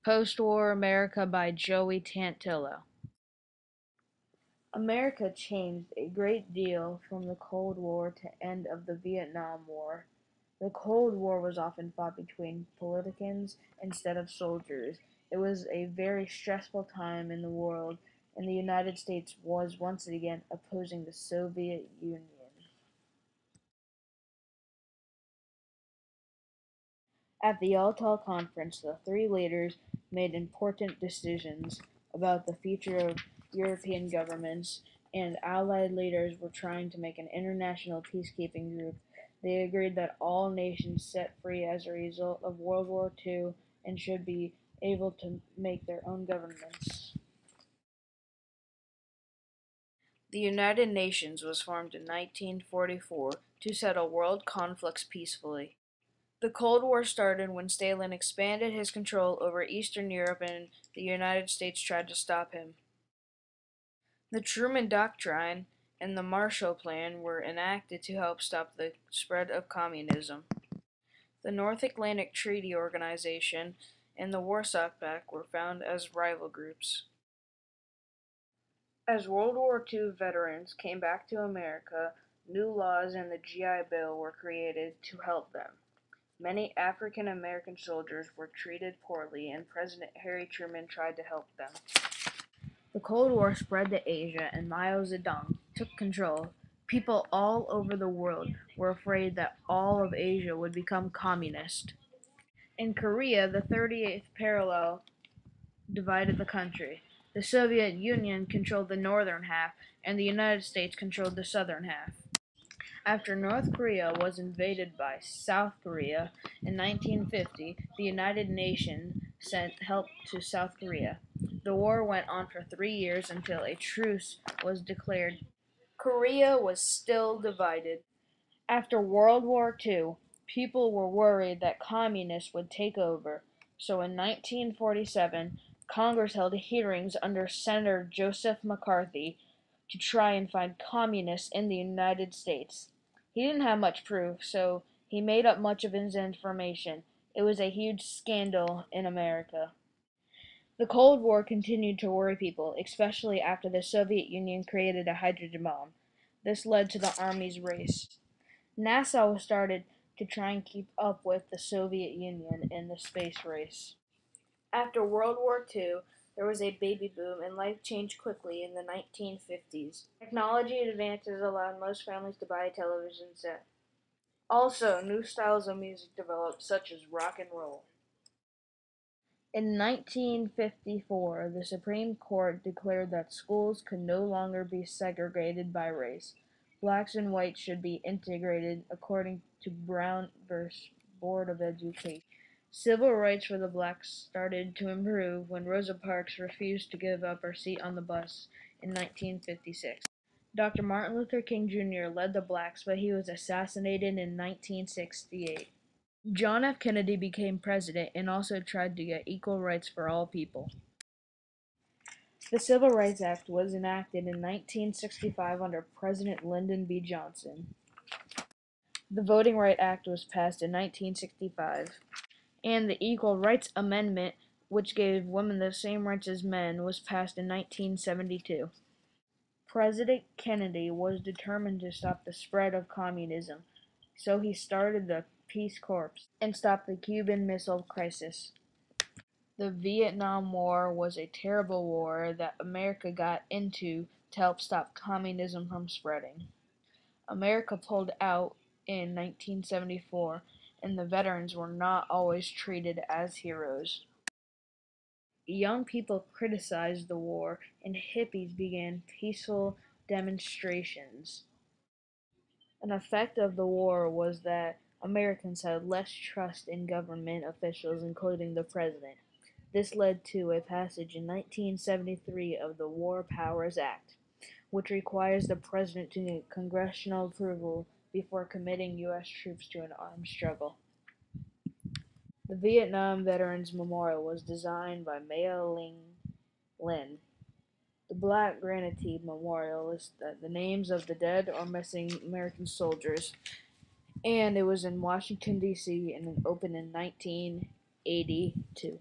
Post-War America by Joey Tantillo. America changed a great deal from the Cold War to end of the Vietnam War. The Cold War was often fought between politicians instead of soldiers. It was a very stressful time in the world, and the United States was once again opposing the Soviet Union. At the Yalta Conference, the three leaders made important decisions about the future of European governments, and Allied leaders were trying to make an international peacekeeping group. They agreed that all nations set free as a result of World War II and should be able to make their own governments. The United Nations was formed in 1944 to settle world conflicts peacefully. The Cold War started when Stalin expanded his control over Eastern Europe and the United States tried to stop him. The Truman Doctrine and the Marshall Plan were enacted to help stop the spread of communism. The North Atlantic Treaty Organization and the Warsaw Pact were found as rival groups. As World War II veterans came back to America, new laws and the GI Bill were created to help them. Many African American soldiers were treated poorly, and President Harry Truman tried to help them. The Cold War spread to Asia, and Mao Zedong took control. People all over the world were afraid that all of Asia would become communist. In Korea, the 38th parallel divided the country. The Soviet Union controlled the northern half, and the United States controlled the southern half. After North Korea was invaded by South Korea in 1950, the United Nations sent help to South Korea. The war went on for 3 years until a truce was declared. Korea was still divided. After World War II, people were worried that communists would take over, so in 1947, Congress held hearings under Senator Joseph McCarthy to try and find communists in the United States. He didn't have much proof, so he made up much of his information. It was a huge scandal in America. The Cold War continued to worry people, especially after the Soviet Union created a hydrogen bomb. This led to the Army's race. NASA was started to try and keep up with the Soviet Union in the space race. After World War II, there was a baby boom and life changed quickly in the 1950s. Technology advances allowed most families to buy a television set. Also, new styles of music developed, such as rock and roll. In 1954, the Supreme Court declared that schools could no longer be segregated by race. Blacks and whites should be integrated according to Brown v. Board of Education. Civil rights for the blacks started to improve when Rosa Parks refused to give up her seat on the bus in 1956. Dr. Martin Luther King Jr. led the blacks, but he was assassinated in 1968. John F. Kennedy became president and also tried to get equal rights for all people. The Civil Rights Act was enacted in 1965 under President Lyndon B. Johnson. The Voting Rights Act was passed in 1965, and the Equal Rights Amendment, which gave women the same rights as men, was passed in 1972. President Kennedy was determined to stop the spread of communism, so he started the Peace Corps and stopped the Cuban Missile Crisis. The Vietnam War was a terrible war that America got into to help stop communism from spreading. America pulled out in 1974, and the veterans were not always treated as heroes. Young people criticized the war, and hippies began peaceful demonstrations. An effect of the war was that Americans had less trust in government officials, including the president. This led to a passage in 1973 of the War Powers Act, which requires the president to get congressional approval before committing U.S. troops to an armed struggle. The Vietnam Veterans Memorial was designed by Maya Ling Lin. The Black Granite Memorial lists the names of the dead or missing American soldiers, and it was in Washington, D.C., and it opened in 1982.